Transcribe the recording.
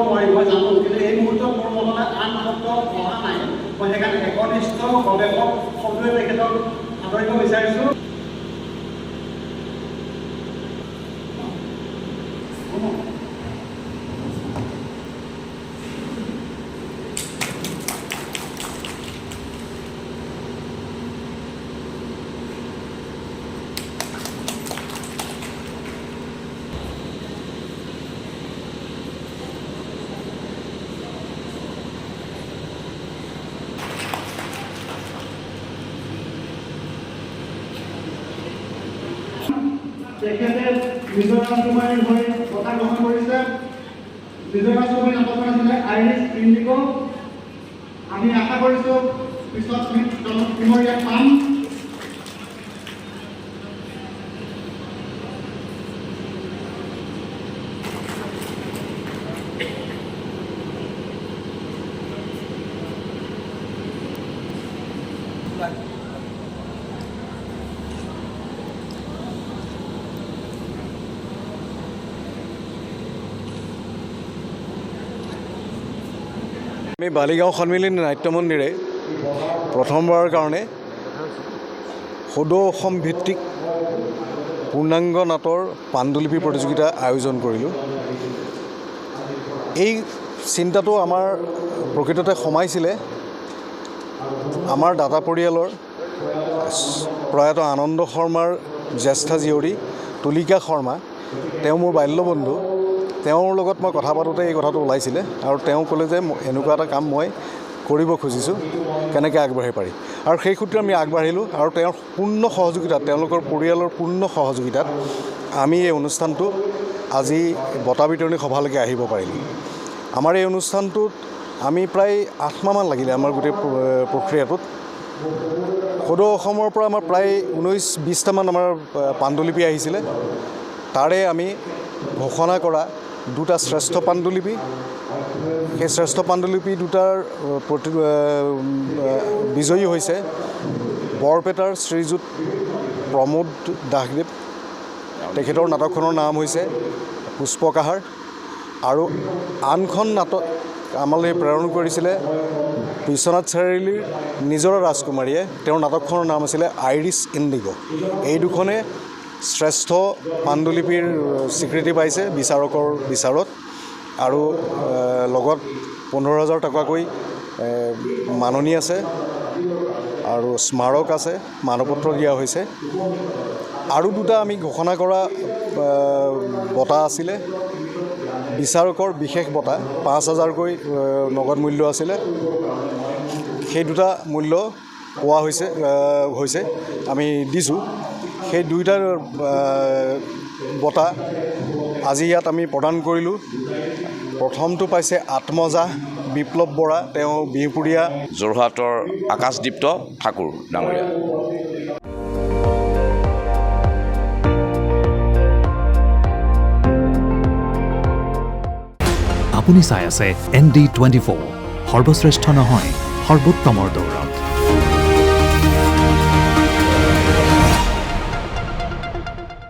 নোৱাৰিম মই জানো, কিন্তু এই মুহূৰ্তত মোৰ মনলৈ আন শব্দ অহা নাই। মই সেইকাৰণে একনিষ্ঠ গৱেষক শব্দই তেখেতক আদৰিব বিচাৰিছোঁ। তেখেতে নিজৰ ৰাজকুমাৰীৰ হৈ কথা গ্ৰহণ কৰিছে। নিজৰ ৰাজকুমাৰী নাটকখন আছিলে আইৰিছ ইণ্ডিগো। আমি আশা কৰিছোঁ পিছত পুনৰ ইয়াত পাম। আমি বালিগাঁও সন্মিলনী নাট্য মন্দিৰে প্ৰথমবাৰৰ কাৰণে সদৌ অসম ভিত্তিক পূৰ্ণাংগ নাটৰ পাণ্ডুলিপি প্ৰতিযোগিতা আয়োজন কৰিলোঁ। এই চিন্তাটো আমাৰ প্ৰকৃততে সোমাইছিলে আমাৰ দাতা পৰিয়ালৰ প্ৰয়াত আনন্দ শৰ্মাৰ জ্যেষ্ঠা জীয়ৰী তুলিকা শৰ্মা। তেওঁ মোৰ বাল্যবন্ধু। তেওঁৰ লগত মই কথা পাতোঁতে এই কথাটো ওলাইছিলে আৰু তেওঁ ক'লে যে এনেকুৱা এটা কাম মই কৰিব খুজিছোঁ, কেনেকৈ আগবাঢ়ি পাৰি। আৰু সেই সূত্ৰে আমি আগবাঢ়িলোঁ আৰু তেওঁৰ পূৰ্ণ সহযোগিতাত, তেওঁলোকৰ পৰিয়ালৰ পূৰ্ণ সহযোগিতাত আমি এই অনুষ্ঠানটো আজি বঁটা বিতৰণী সভালৈকে আহিব পাৰিলোঁ। আমাৰ এই অনুষ্ঠানটোত আমি প্ৰায় 8 মাহমান লাগিলে আমাৰ গোটেই প্ৰক্ৰিয়াটোত। সদৌ অসমৰ পৰা আমাৰ প্ৰায় 19-20টামান আমাৰ পাণ্ডুলিপি আহিছিলে। তাৰে আমি ঘোষণা কৰা 2টা শ্ৰেষ্ঠ পাণ্ডুলিপি, সেই শ্ৰেষ্ঠ পাণ্ডুলিপি দুটাৰ বিজয়ী হৈছে বৰপেটাৰ শ্ৰীযুত প্ৰমোদ দাসদেৱ। তেখেতৰ নাটকখনৰ নাম হৈছে পুষ্পকাহাৰ। আৰু আনখন নাটক আমালৈ প্ৰেৰণ কৰিছিলে বিশ্বনাথ চাৰিআলিৰ নিজৰা ৰাজকুমাৰীয়ে। তেওঁৰ নাটকখনৰ নাম আছিলে আইৰিছ ইণ্ডিগো। এই দুখনে শ্ৰেষ্ঠ পাণ্ডুলিপিৰ স্বীকৃতি পাইছে বিচাৰকৰ বিচাৰত। আৰু লগত 15,000 টকাকৈ মাননি আছে আৰু স্মাৰক আছে, মানপত্ৰ দিয়া হৈছে। আৰু 2টা আমি ঘোষণা কৰা বঁটা আছিলে বিচাৰকৰ বিশেষ বঁটা, 5,000কৈ নগদ মূল্য আছিলে। সেই 2টা মূল্য পোৱা হৈছে আমি দিছোঁ। সেই 2টা বঁটা আজি ইয়াত আমি প্ৰদান কৰিলোঁ। প্ৰথমটো পাইছে আত্মজা বিপ্লৱ বৰা, তেওঁ বিহপুৰীয়া যোৰহাটৰ আকাশদীপ্ত ঠাকুৰ ডাঙৰীয়া। আপুনি চাই আছে ND24, সৰ্বশ্ৰেষ্ঠ নহয় সৰ্বোত্তমৰ দৌৰত।